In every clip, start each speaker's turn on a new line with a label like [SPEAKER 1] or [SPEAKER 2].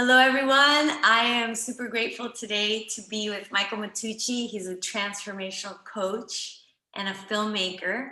[SPEAKER 1] Hello, everyone. I am super grateful today to be with Michael Matucci. He's a transformational coach and a filmmaker.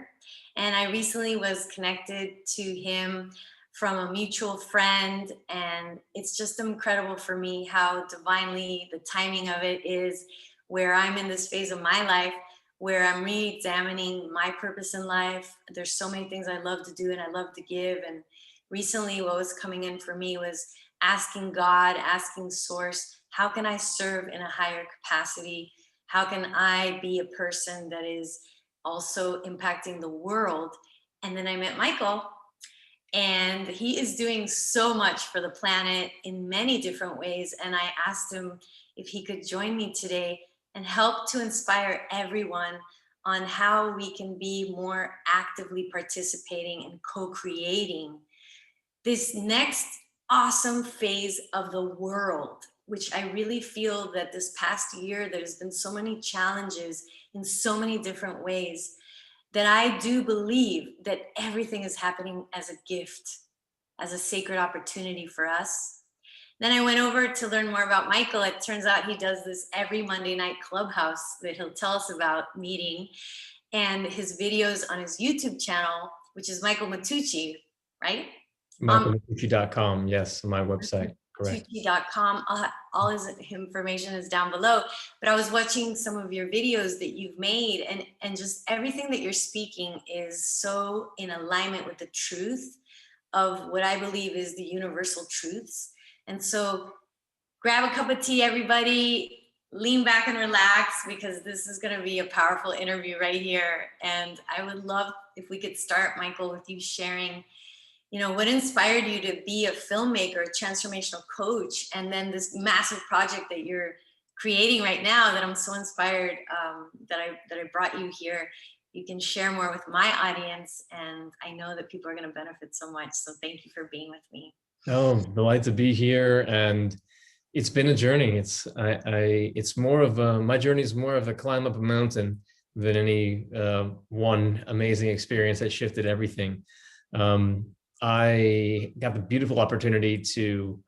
[SPEAKER 1] And I recently was connected to him from a mutual friend. And it's just incredible for me how divinely the timing of it is, where I'm in this phase of my life where I'm re-examining my purpose in life. There's so many things I love to do and I love to give. And recently what was coming in for me was asking God, asking Source, how can I serve in a higher capacity? How can I be a person that is also impacting the world? And then I met Michael, and he is doing so much for the planet in many different ways. And I asked him if he could join me today and help to inspire everyone on how we can be more actively participating and co-creating this next awesome phase of the world, which I really feel that this past year, there's been so many challenges in so many different ways, that I do believe that everything is happening as a gift, as a sacred opportunity for us. Then I went over to learn more about Michael. It turns out he does this every Monday night Clubhouse that he'll tell us about meeting, and his videos on his YouTube channel, which is Michael Matucci, right?
[SPEAKER 2] MichaelMatucci.com, yes, my website, correct.
[SPEAKER 1] Matucci.com, all his information is down below. But I was watching some of your videos that you've made, and just everything that you're speaking is so in alignment with the truth of what I believe is the universal truths. And so grab a cup of tea, everybody, lean back and relax, because this is going to be a powerful interview right here. And I would love if we could start, Michael, with you sharing, what inspired you to be a filmmaker, a transformational coach, and then this massive project that you're creating right now that I'm so inspired that I brought you here. You can share more with my audience, and I know that people are going to benefit so much. So thank you for being with me.
[SPEAKER 2] Oh, delighted to be here, and it's been a journey. It's more of my journey is more of a climb up a mountain than any one amazing experience that shifted everything. I got the beautiful opportunity to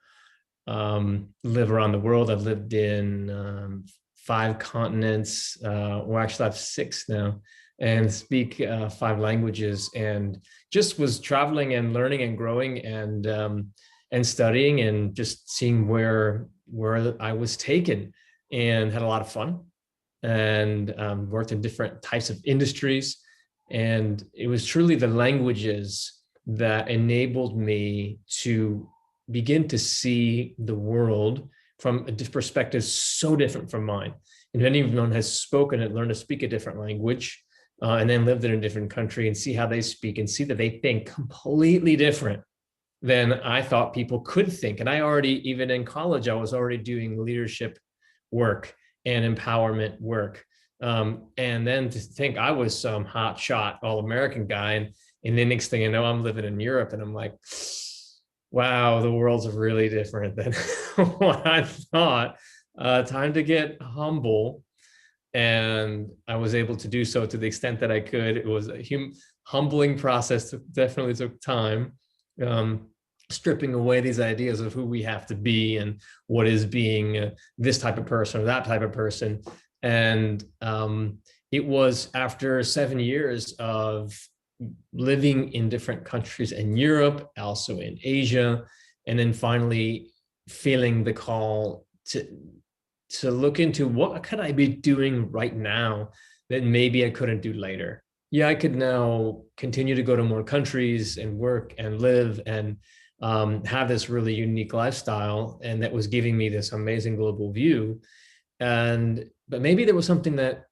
[SPEAKER 2] live around the world. I've lived in 5 continents, or actually I have 6 now, and speak 5 languages, and just was traveling and learning and growing and studying and just seeing where I was taken, and had a lot of fun, and worked in different types of industries. And it was truly the languages that enabled me to begin to see the world from a perspective so different from mine. And if anyone has spoken and learned to speak a different language, and then lived in a different country and see how they speak and see that they think completely different than I thought people could think. And I already, even in college, I was already doing leadership work and empowerment work. And then to think I was some hot shot all-American guy, and the next thing you know, I'm living in Europe, and I'm like, wow, the world's really different than what I thought. Time to get humble. And I was able to do so to the extent that I could. It was a humbling process. Definitely took time, stripping away these ideas of who we have to be and what is being this type of person or that type of person. And it was after 7 years of living in different countries in Europe, also in Asia, and then finally feeling the call to look into what could I be doing right now that maybe I couldn't do later. Yeah, I could now continue to go to more countries and work and live and have this really unique lifestyle, and that was giving me this amazing global view. But maybe there was something that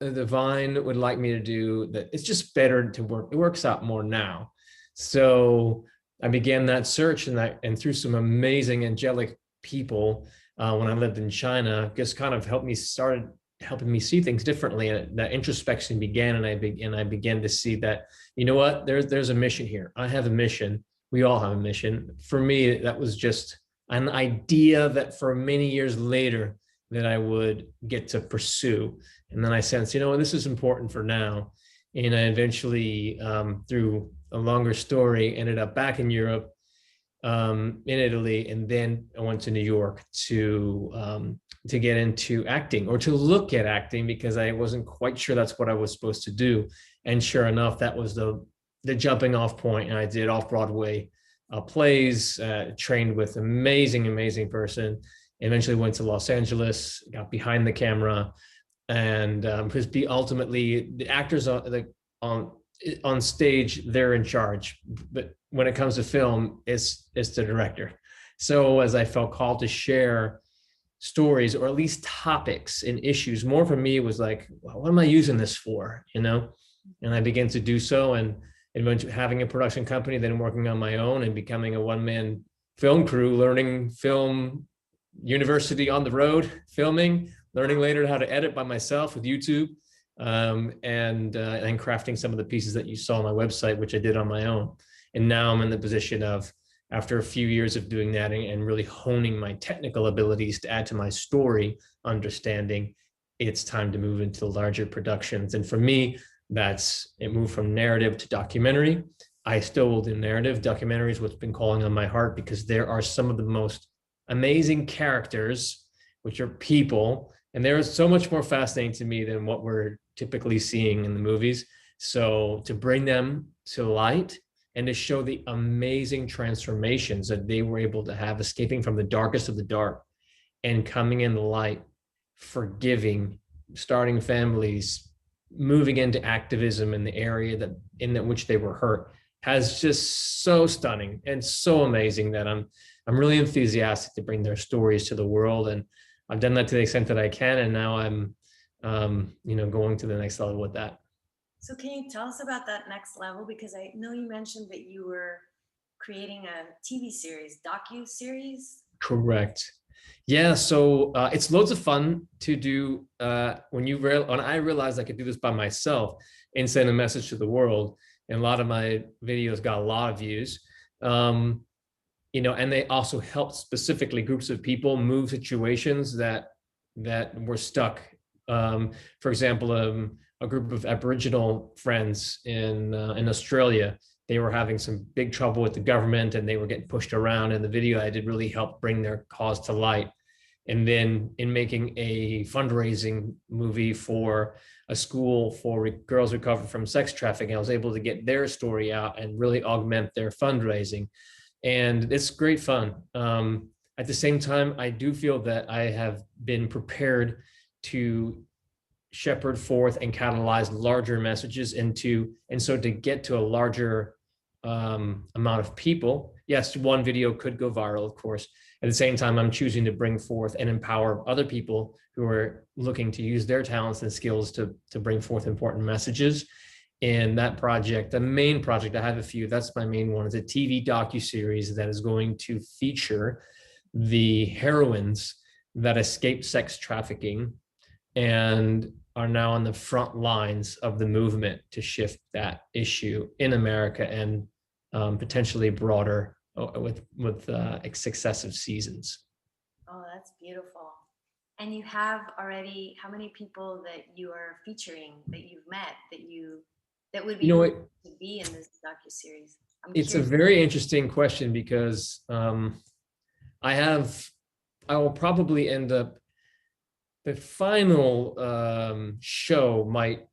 [SPEAKER 2] the divine would like me to do that it's just better to work. It works out more now. So I began that search, and through some amazing angelic people when I lived in China, just kind of started helping me see things differently. And that introspection began, and I began to see that, you know what, there's a mission here. I have a mission. We all have a mission. For me, that was just an idea that for many years later that I would get to pursue. And then I sensed, this is important for now. And I eventually, through a longer story, ended up back in Europe, in Italy, and then I went to New York to get into acting, or to look at acting, because I wasn't quite sure that's what I was supposed to do. And sure enough, that was the jumping off point. And I did off Broadway plays, trained with amazing person. Eventually went to Los Angeles, got behind the camera, and because ultimately the actors on on stage, they're in charge, but when it comes to film, it's the director. So as I felt called to share stories, or at least topics and issues, more for me, it was like, well, what am I using this for, you know? And I began to do so, and eventually having a production company, then working on my own and becoming a one-man film crew, learning film university on the road, filming, learning later how to edit by myself with YouTube, and crafting some of the pieces that you saw on my website, which I did on my own. And now I'm in the position of, after a few years of doing that and really honing my technical abilities to add to my story understanding, it's time to move into larger productions. And for me, it moved from narrative to documentary. I still will do narrative. Documentary is what's been calling on my heart, because there are some of the most amazing characters, which are people, and they're so much more fascinating to me than what we're typically seeing in the movies. So to bring them to light and to show the amazing transformations that they were able to have, escaping from the darkest of the dark and coming in the light, forgiving, starting families, moving into activism in the area which they were hurt, has just so stunning and so amazing that I'm really enthusiastic to bring their stories to the world. And I've done that to the extent that I can, and now I'm going to the next level with that.
[SPEAKER 1] So can you tell us about that next level? Because I know you mentioned that you were creating a TV series, docuseries.
[SPEAKER 2] Correct. Yeah, so it's loads of fun to do when I realized I could do this by myself and send a message to the world. And a lot of my videos got a lot of views. And they also helped specifically groups of people move situations that were stuck. For example, a group of Aboriginal friends in Australia, they were having some big trouble with the government and they were getting pushed around. And the video I did really helped bring their cause to light. And then in making a fundraising movie for a school for girls recovered from sex trafficking, I was able to get their story out and really augment their fundraising. And it's great fun. At the same time, I do feel that I have been prepared to shepherd forth and catalyze larger messages and so to get to a larger amount of people. Yes, one video could go viral, of course. At the same time, I'm choosing to bring forth and empower other people who are looking to use their talents and skills to bring forth important messages. And that project, the main project, I have a few, that's my main one, is a TV docuseries that is going to feature the heroines that escaped sex trafficking and are now on the front lines of the movement to shift that issue in America and potentially broader with successive seasons.
[SPEAKER 1] Oh, that's beautiful. And you have already, how many people that you are featuring, that you've met, that would be to be in this docuseries?
[SPEAKER 2] It's a very interesting question, because I will probably end up, the final show might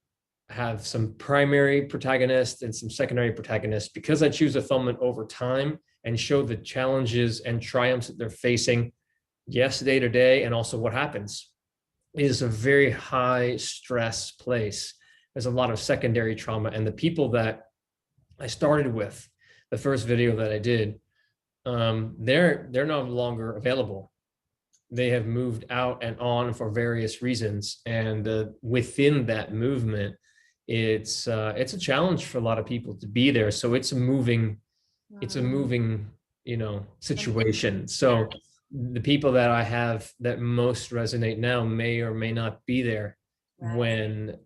[SPEAKER 2] have some primary protagonists and some secondary protagonists, because I choose to film it over time and show the challenges and triumphs that they're facing, yes, day to day, and also what happens. It is a very high stress place. There's a lot of secondary trauma, and the people that I started with, the first video that I did, they're no longer available. They have moved out and on for various reasons, and within that movement, it's a challenge for a lot of people to be there. So it's a moving situation. So the people that I have that most resonate now may or may not be there when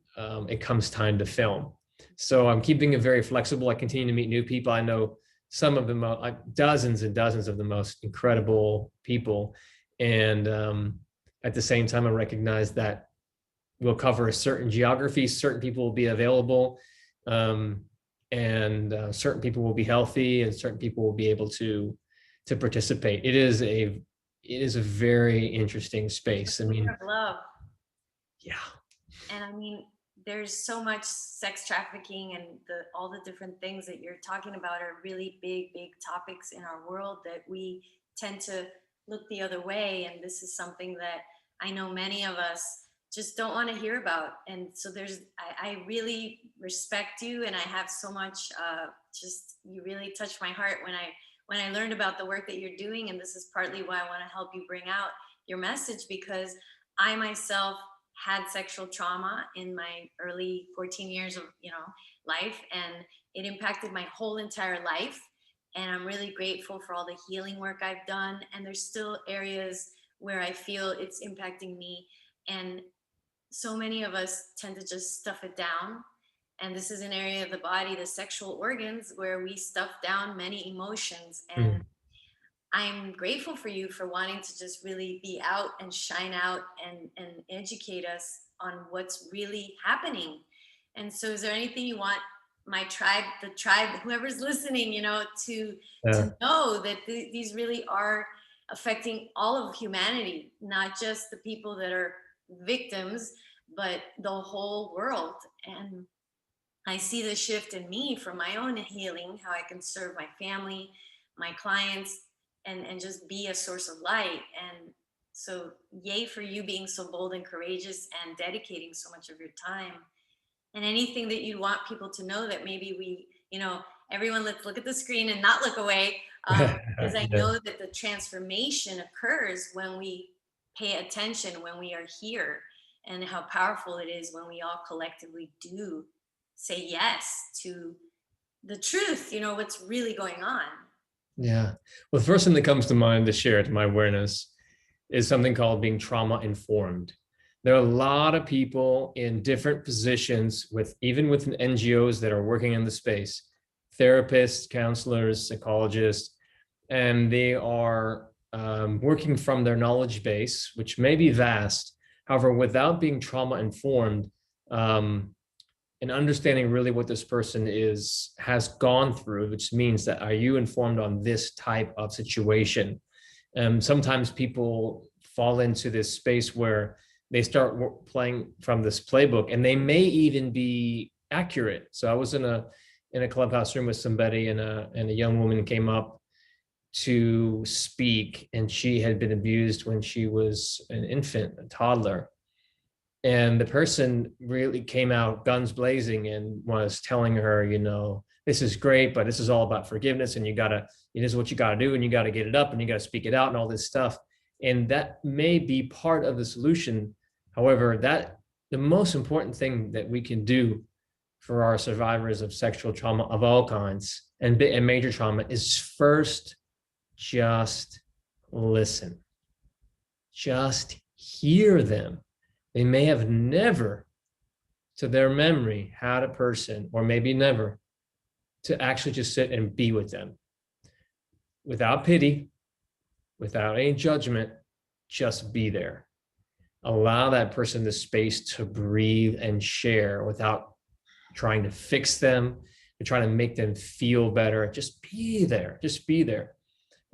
[SPEAKER 2] it comes time to film. So I'm keeping it very flexible. I continue to meet new people. I know some of the dozens and dozens of the most incredible people. And at the same time, I recognize that we'll cover a certain geography, certain people will be available, and certain people will be healthy, and certain people will be able to to participate. It is a very interesting space. I mean,
[SPEAKER 1] Of love.
[SPEAKER 2] yeah.
[SPEAKER 1] And I mean, there's so much sex trafficking, and all the different things that you're talking about are really big topics in our world that we tend to look the other way. And this is something that I know many of us just don't want to hear about. And so I really respect you, and I have so much, just, you really touched my heart when I learned about the work that you're doing. And this is partly why I want to help you bring out your message, because I myself had sexual trauma in my early 14 years of life, and it impacted my whole entire life. And I'm really grateful for all the healing work I've done, and there's still areas where I feel it's impacting me. And so many of us tend to just stuff it down, and this is an area of the body, the sexual organs, where we stuff down many emotions. And
[SPEAKER 2] Mm.
[SPEAKER 1] I'm grateful for you for wanting to just really be out and shine out and educate us on what's really happening. And so, is there anything you want my tribe, the tribe, whoever's listening, to
[SPEAKER 2] Yeah.
[SPEAKER 1] know that these really are affecting all of humanity, not just the people that are victims, but the whole world. And I see the shift in me from my own healing, how I can serve my family, my clients, and just be a source of light. And so, yay for you being so bold and courageous and dedicating so much of your time. And anything that you want people to know, that maybe everyone, let's look at the screen and not look away, because I
[SPEAKER 2] Yeah.
[SPEAKER 1] know that the transformation occurs when we pay attention, when we are here, and how powerful it is when we all collectively do say yes to the truth, what's really going on.
[SPEAKER 2] Yeah. Well, the first thing that comes to mind to share to my awareness is something called being trauma informed. There are a lot of people in different positions even within NGOs that are working in the space, therapists, counselors, psychologists, and they are working from their knowledge base, which may be vast. However, without being trauma informed, and understanding really what this person has gone through, which means that, are you informed on this type of situation? Sometimes people fall into this space where they start playing from this playbook, and they may even be accurate. So I was in a Clubhouse room with somebody, and a young woman came up to speak, and she had been abused when she was an infant, a toddler. And the person really came out guns blazing and was telling her, this is great, but this is all about forgiveness, and it is what you gotta do, and you gotta get it up, and you gotta speak it out, and all this stuff. And that may be part of the solution. However, the most important thing that we can do for our survivors of sexual trauma of all kinds and major trauma is first just listen. Just hear them. They may have never, to their memory, had a person, or maybe never, to actually just sit and be with them without pity, without any judgment. Just be there. Allow that person the space to breathe and share without trying to fix them, or trying to make them feel better. Just be there. Just be there.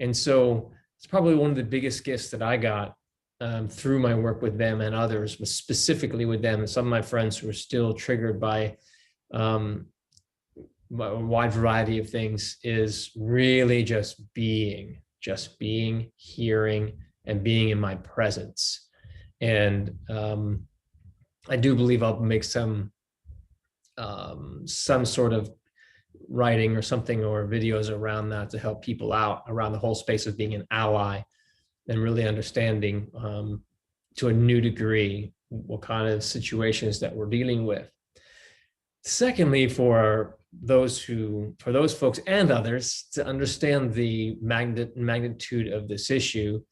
[SPEAKER 2] And so it's probably one of the biggest gifts that I got through my work with them and others, was specifically with them and some of my friends who are still triggered by a wide variety of things, is really just being, hearing, and being in my presence. And I do believe I'll make some sort of writing or something, or videos around that, to help people out around the whole space of being an ally, and really understanding to a new degree what kind of situations that we're dealing with. Secondly, for those folks and others to understand the magnitude of this issue,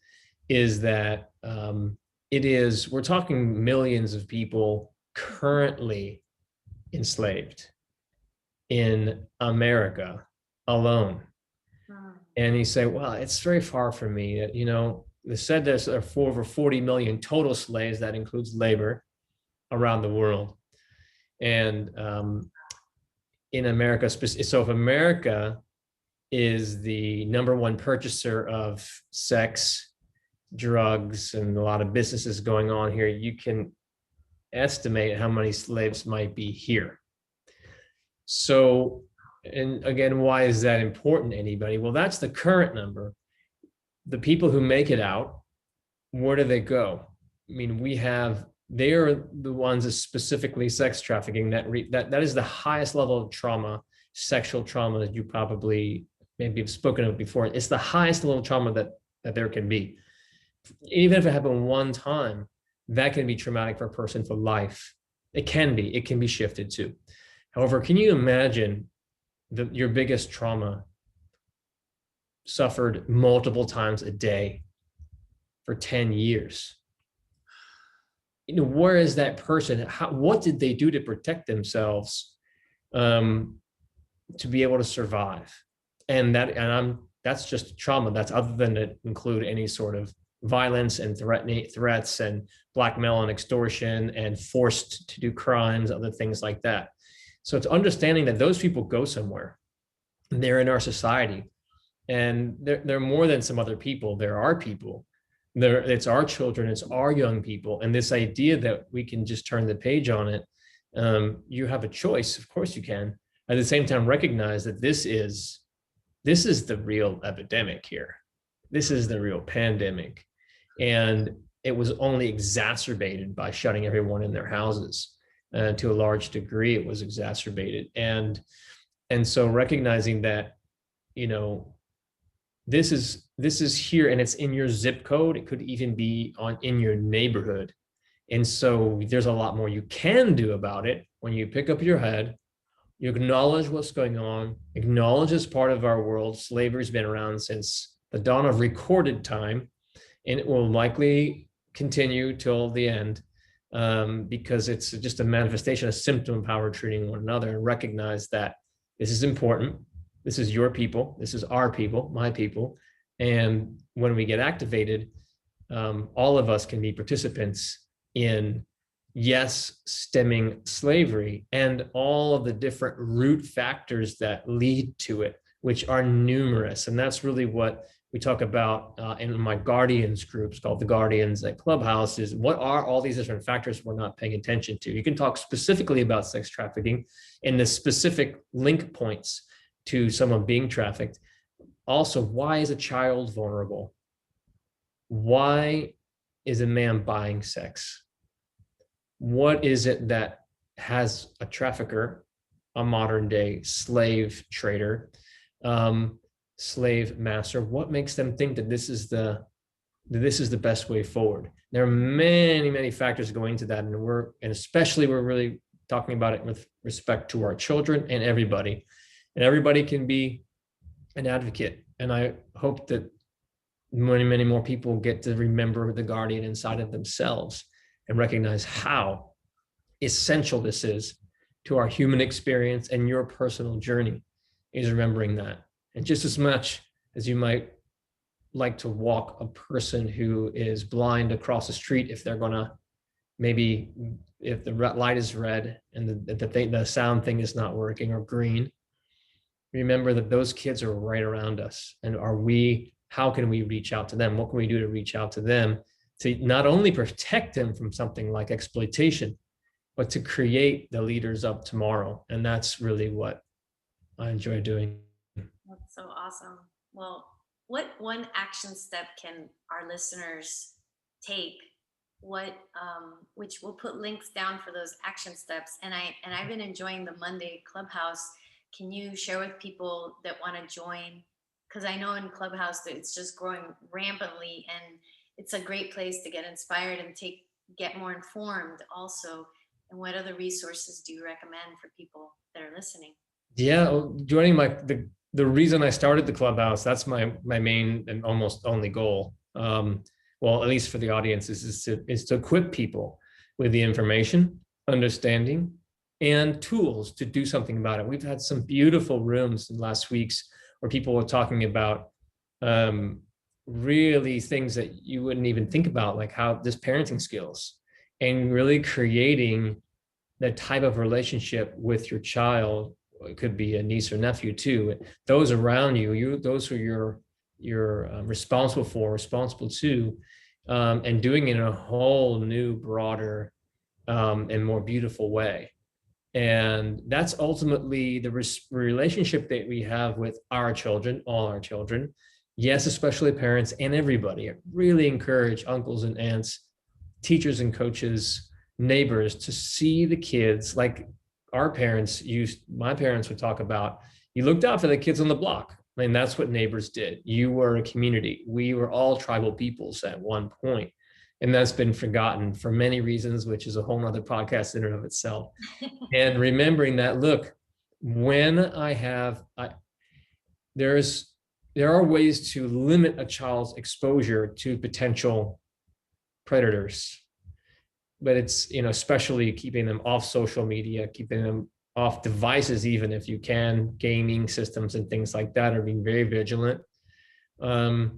[SPEAKER 2] is that we're talking millions of people currently enslaved in America alone. And you say, well, it's very far from me. They said there's over 40 million total slaves. That includes labor around the world. And in America, so if America is the #1 purchaser of sex, drugs, and a lot of businesses going on here, you can estimate how many slaves might be here. So, and again, why is that important to anybody? Well, that's the current number. The people who make it out, where do they go? I mean, they are the ones that specifically sex trafficking, that is the highest level of trauma, sexual trauma, that you probably maybe have spoken of before. It's the highest level of trauma that there can be. Even if it happened one time, that can be traumatic for a person for life. It can be shifted too. However, can you imagine your biggest trauma suffered multiple times a day for 10 years? Where is that person? What did they do to protect themselves to be able to survive? And that's just trauma. That's other than to include any sort of violence and threats and blackmail and extortion and forced to do crimes, other things like that. So it's understanding that those people go somewhere. They're in our society, and they're more than some other people. They're our people. It's our children. It's our young people. And this idea that we can just turn the page on it, you have a choice. Of course you can. At the same time, recognize that this is the real epidemic here. This is the real pandemic. And it was only exacerbated by shutting everyone in their houses. To a large degree, it was exacerbated. And so recognizing that, this is here, and it's in your zip code. It could even be in your neighborhood. And so there's a lot more you can do about it when you pick up your head, you acknowledge what's going on, acknowledge it's part of our world. Slavery's been around since the dawn of recorded time, and it will likely continue till the end, because it's just a manifestation, a symptom of how we're treating one another, and recognize that this is important. This is your people. This is our people, my people. And when we get activated, all of us can be participants in, yes, stemming slavery and all of the different root factors that lead to it, which are numerous. And that's really what we talk about in my Guardians groups, called the Guardians at Clubhouse, is what are all these different factors we're not paying attention to. You can talk specifically about sex trafficking and the specific link points to someone being trafficked. Also, why is a child vulnerable? Why is a man buying sex? What is it that has a trafficker, a modern day slave trader, slave master? What makes them think that this is the best way forward? There are many, many factors going into that, and especially we're really talking about it with respect to our children and everybody. And everybody can be an advocate. And I hope that many, many more people get to remember the guardian inside of themselves and recognize how essential this is to our human experience, and your personal journey is remembering that. And just as much as you might like to walk a person who is blind across the street, if they're gonna, maybe if the light is red and the sound thing is not working, or green, remember that those kids are right around us. And how can we reach out to them? What can we do to reach out to them, to not only protect them from something like exploitation, but to create the leaders of tomorrow? And that's really what I enjoy doing.
[SPEAKER 1] That's so awesome. Well, what one action step can our listeners take? Which we'll put links down for those action steps. And I've been enjoying the Monday Clubhouse. Can you share with people that want to join? Because I know in Clubhouse that it's just growing rampantly, and it's a great place to get inspired and get more informed also. And what other resources do you recommend for people that are listening?
[SPEAKER 2] Yeah, joining the reason I started the Clubhouse, that's my main and almost only goal. Well, at least for the audience, is to equip people with the information, understanding, and tools to do something about it. We've had some beautiful rooms in the last weeks where people were talking about really things that you wouldn't even think about, like how this parenting skills, and really creating the type of relationship with your child it could be a niece or nephew too. Those around you, those who you're responsible to, and doing it in a whole new, broader, and more beautiful way. And that's ultimately the relationship that we have with our children, all our children. Yes, especially parents and everybody. I really encourage uncles and aunts, teachers and coaches, neighbors to see the kids like my parents would talk about. You looked out for the kids on the block. I mean, that's what neighbors did. You were a community. We were all tribal peoples at one point. And that's been forgotten for many reasons, which is a whole nother podcast in and of itself. And remembering that, look, when there are ways to limit a child's exposure to potential predators, but it's, especially keeping them off social media, keeping them off devices, even if you can, gaming systems and things like that, are being very vigilant. But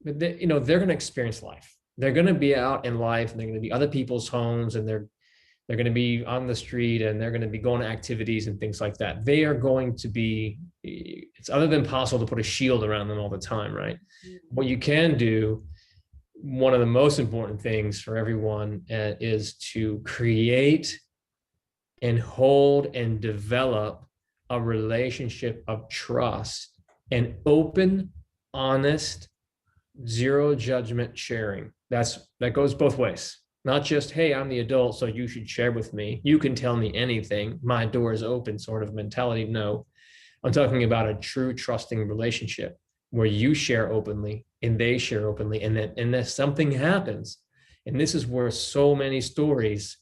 [SPEAKER 2] they're going to experience life. They're going to be out in life, and they're going to be other people's homes, and they're going to be on the street, and they're going to be going to activities and things like that. They are going to be, it's other than possible to put a shield around them all the time, right? What you can do, one of the most important things for everyone, is to create and hold and develop a relationship of trust and open, honest, zero judgment sharing. That goes both ways. Not just, hey, I'm the adult, so you should share with me. You can tell me anything. My door is open sort of mentality. No, I'm talking about a true trusting relationship where you share openly and they share openly. And then something happens. And this is where so many stories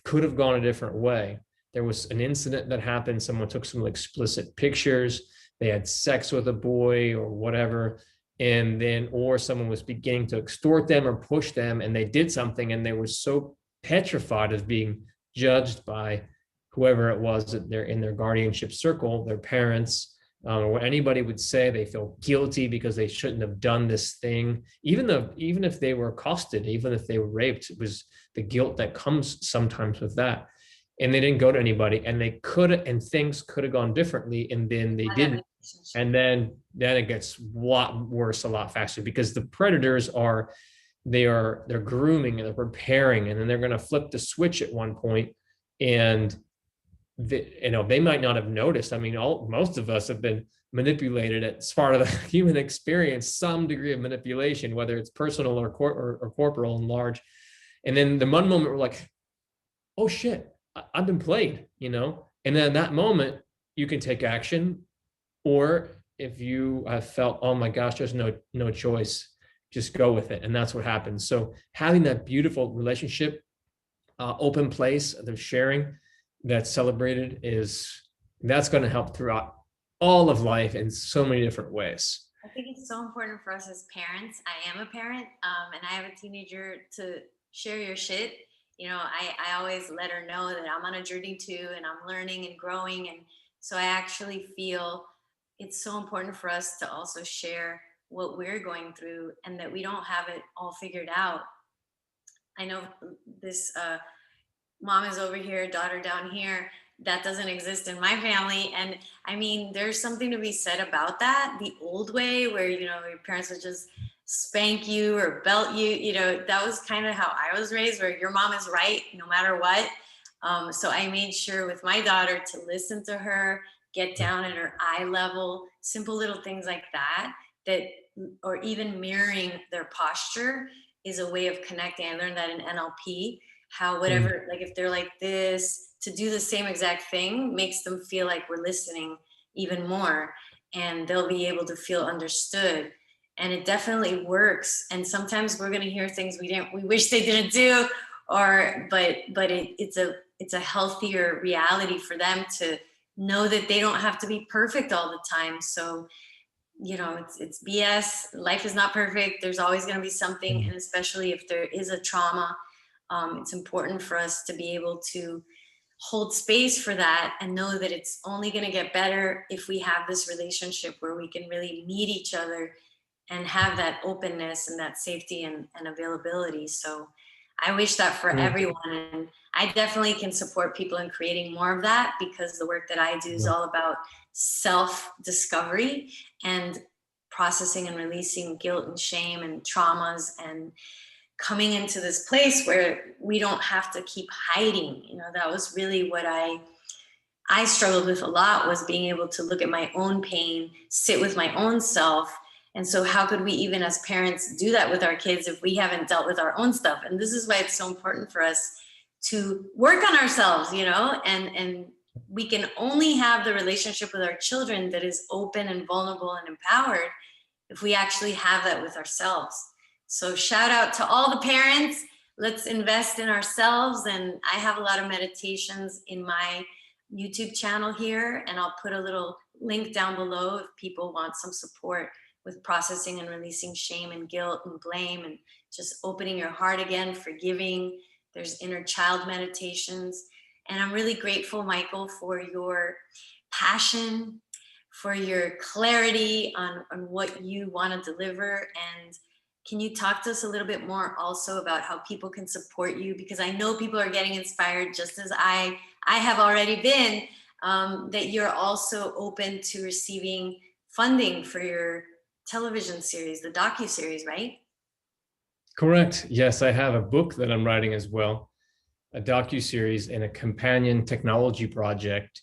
[SPEAKER 2] could have gone a different way. There was an incident that happened. Someone took some explicit pictures. They had sex with a boy or whatever. Or someone was beginning to extort them or push them, and they did something, and they were so petrified of being judged by whoever it was that they're in their guardianship circle, their parents, or what anybody would say. They feel guilty because they shouldn't have done this thing, even if they were accosted, even if they were raped. It was the guilt that comes sometimes with that. And they didn't go to anybody, and things could have gone differently, and then they didn't. And then it gets a lot worse a lot faster, because the predators they're grooming and they're preparing, and then they're going to flip the switch at one point, and they might not have noticed. I mean, most of us have been manipulated as part of the human experience, some degree of manipulation, whether it's personal or corporal and large. And then the one moment we're like, oh shit, I've been played, and then in that moment you can take action. Or if you have felt, oh my gosh, there's no choice, just go with it. And that's what happens. So having that beautiful relationship, open place of sharing that's celebrated, that's going to help throughout all of life in so many different ways.
[SPEAKER 1] I think it's so important for us as parents. I am a parent, and I have a teenager, to share your shit. I always let her know that I'm on a journey too, and I'm learning and growing. And so I actually feel it's so important for us to also share what we're going through, and that we don't have it all figured out. I know this mom is over here, daughter down here. That doesn't exist in my family. And I mean, there's something to be said about that. The old way, where, your parents would just spank you or belt you, that was kind of how I was raised, where your mom is right no matter what. So I made sure with my daughter to listen to her, get down at her eye level, simple little things like that, or even mirroring their posture is a way of connecting. I learned that in NLP, how whatever, like if they're like this, to do the same exact thing makes them feel like we're listening even more, and they'll be able to feel understood. And it definitely works. And sometimes we're going to hear things we wish they didn't do, but it's a healthier reality for them to know that they don't have to be perfect all the time. So, it's BS. Life is not perfect. There's always going to be something. And especially if there is a trauma, it's important for us to be able to hold space for that and know that it's only going to get better if we have this relationship where we can really meet each other and have that openness and that safety and availability. So I wish that for
[SPEAKER 2] Mm.
[SPEAKER 1] everyone. And I definitely can support people in creating more of that, because the work that I do is
[SPEAKER 2] Yeah.
[SPEAKER 1] all about self-discovery and processing and releasing guilt and shame and traumas, and coming into this place where we don't have to keep hiding. You know, that was really what I struggled with a lot, was being able to look at my own pain, sit with my own self. And so how could we, even as parents, do that with our kids if we haven't dealt with our own stuff? And this is why it's so important for us to work on ourselves, you know, and we can only have the relationship with our children that is open and vulnerable and empowered if we actually have that with ourselves. So shout out to all the parents. Let's invest in ourselves. And I have a lot of meditations in my YouTube channel here, and I'll put a little link down below if people want some support with processing and releasing shame and guilt and blame, and just opening your heart again, forgiving. There's inner child meditations. And I'm really grateful, Michael, for your passion, for your clarity on what you want to deliver. And can you talk to us a little bit more also about how people can support you? Because I know people are getting inspired, just as I have already been, that you're also open to receiving funding for your television series, the docuseries, right?
[SPEAKER 2] Correct. Yes, I have a book that I'm writing as well, a docuseries and a companion technology project,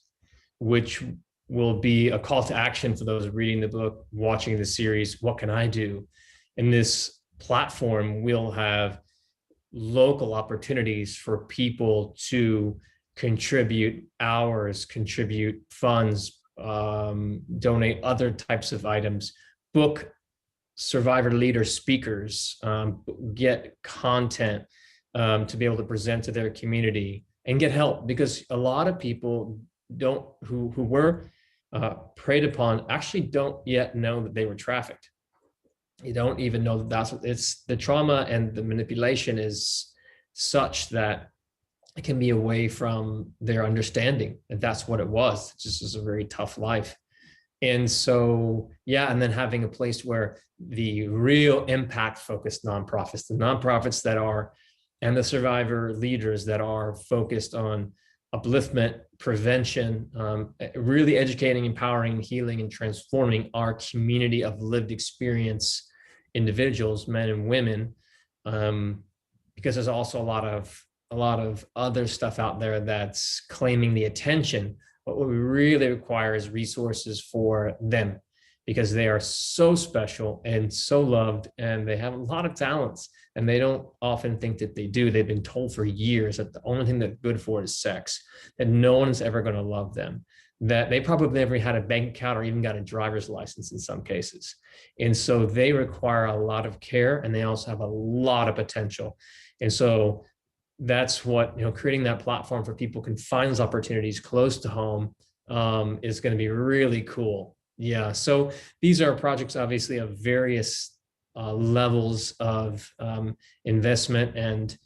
[SPEAKER 2] which will be a call to action for those reading the book, watching the series. What can I do? In this platform, we'll have local opportunities for people to contribute hours, contribute funds, donate other types of items, book survivor leader speakers, get content to be able to present to their community and get help, because a lot of people don't who were preyed upon actually don't yet know that they were trafficked. You don't even know that that's it's the trauma, and the manipulation is such that it can be away from their understanding, and that's what it was. It just was a very tough life. And so, yeah, and then having a place where the real impact focused nonprofits, the nonprofits that are, and the survivor leaders that are focused on upliftment, prevention, really educating, empowering, healing, and transforming our community of lived experience individuals, men and women, because there's also a lot of other stuff out there that's claiming the attention. But what we really require is resources for them, because they are so special and so loved, and they have a lot of talents, and they don't often think that they do. They've been told for years that the only thing they're good for is sex, that no one's ever going to love them, that they probably never had a bank account or even got a driver's license in some cases. And so they require a lot of care, and they also have a lot of potential. And so that's what, creating that platform for people can find those opportunities close to home, is going to be really cool. Yeah. So these are projects, obviously, of various levels of investment. And,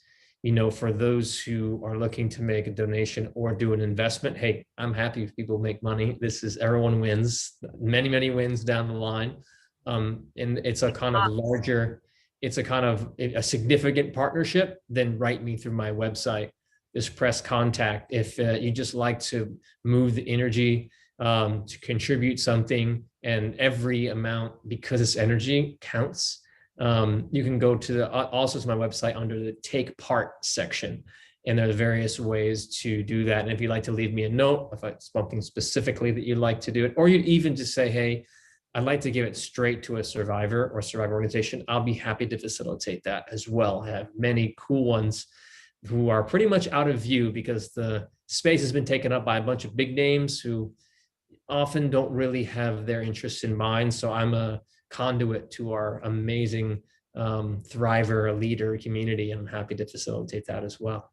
[SPEAKER 2] for those who are looking to make a donation or do an investment, hey, I'm happy if people make money. This is, everyone wins, many, many wins down the line. And it's a kind of larger, it's a kind of a significant partnership, then write me through my website. Just press contact. If you just like to move the energy, to contribute something, and every amount, because it's energy, counts. You can go to also to my website under the take part section. And there are various ways to do that. And if you'd like to leave me a note, if it's something specifically that you'd like to do it, or you even just say, hey, I'd like to give it straight to a survivor or survivor organization, I'll be happy to facilitate that as well. I have many cool ones who are pretty much out of view, because the space has been taken up by a bunch of big names who often don't really have their interests in mind. So I'm a conduit to our amazing thriver leader community, and I'm happy to facilitate that as well.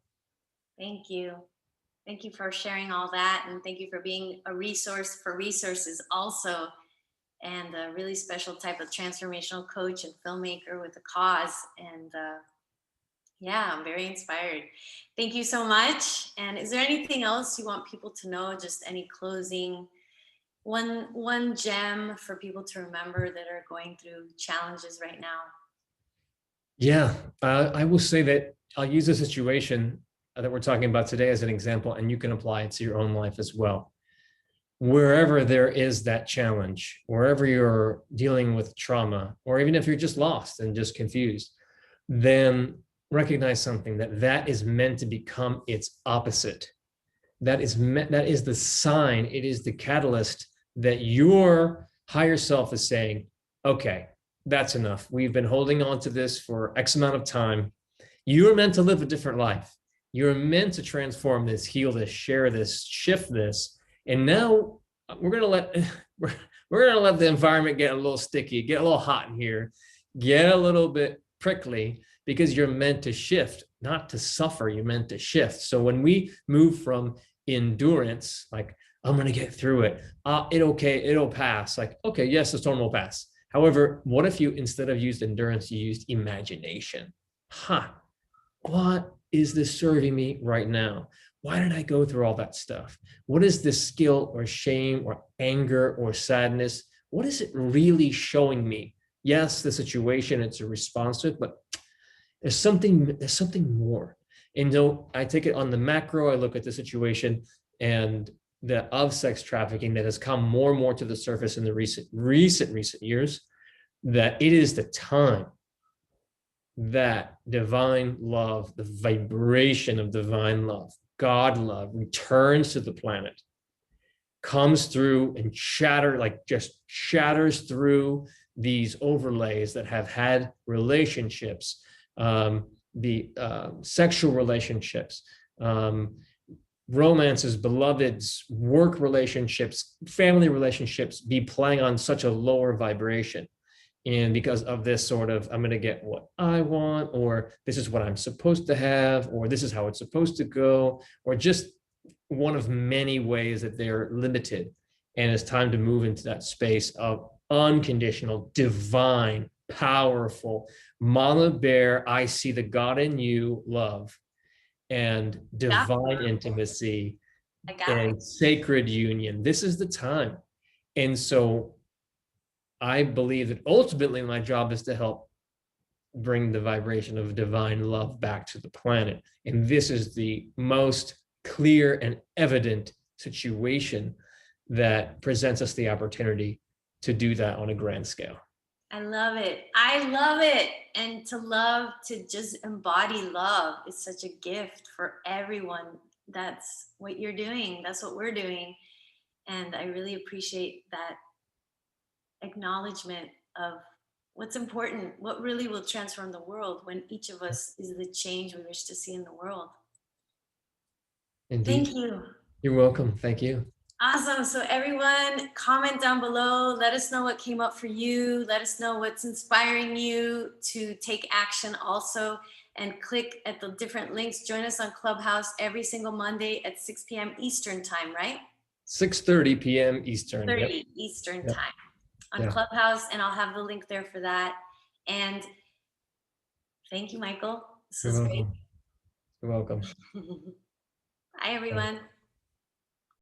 [SPEAKER 1] Thank you. Thank you for sharing all that. And thank you for being a resource for resources also, and a really special type of transformational coach and filmmaker with a cause. And yeah, I'm very inspired. Thank you so much. And is there anything else you want people to know? Just any closing, one gem for people to remember that are going through challenges right now?
[SPEAKER 2] Yeah, I will say that I'll use a situation that we're talking about today as an example, and you can apply it to your own life as well. Wherever there is that challenge, wherever you're dealing with trauma, or even if you're just lost and just confused, then recognize something, that is meant to become its opposite. That is the sign, it is the catalyst that your higher self is saying, okay, that's enough. We've been holding on to this for X amount of time. You are meant to live a different life. You're meant to transform this, heal this, share this, shift this. And now we're gonna let we're gonna let the environment get a little sticky, get a little hot in here, get a little bit prickly, because you're meant to shift, not to suffer. You're meant to shift. So when we move from endurance, like I'm gonna get through it, it'll pass. Like, okay, yes, the storm will pass. However, what if you, instead of used endurance, you used imagination? What is this serving me right now? Why did I go through all that stuff? What is this guilt or shame or anger or sadness? What is it really showing me? Yes, the situation, it's a response to it, but there's something more. And so I take it on the macro, I look at the situation and the of sex trafficking that has come more and more to the surface in the recent years, that it is the time that divine love, the vibration of divine love, God love, returns to the planet, comes through and just shatters through these overlays that have had relationships, the sexual relationships, romances, beloveds, work relationships, family relationships be playing on such a lower vibration. And because of this sort of, I'm going to get what I want, or this is what I'm supposed to have, or this is how it's supposed to go, or just one of many ways that they're limited. And it's time to move into that space of unconditional, divine, powerful, mama bear, I see the God in you love, and divine intimacy and sacred union. This is the time. And so I believe that ultimately my job is to help bring the vibration of divine love back to the planet. And this is the most clear and evident situation that presents us the opportunity to do that on a grand scale.
[SPEAKER 1] I love it. I love it. And to just embody love is such a gift for everyone. That's what you're doing. That's what we're doing. And I really appreciate that acknowledgement of what's important, what really will transform the world when each of us is the change we wish to see in the world.
[SPEAKER 2] Indeed.
[SPEAKER 1] Thank you.
[SPEAKER 2] You're welcome. Thank you.
[SPEAKER 1] Awesome. So everyone, comment down below. Let us know what came up for you. Let us know what's inspiring you to take action also. And click at the different links. Join us on Clubhouse every single Monday at 6 p.m. Eastern time, right?
[SPEAKER 2] 6:30 p.m. Eastern.
[SPEAKER 1] 30 Eastern time on Clubhouse. And I'll have the link there for that. And thank you, Michael. This was great.
[SPEAKER 2] You're welcome.
[SPEAKER 1] Bye, everyone.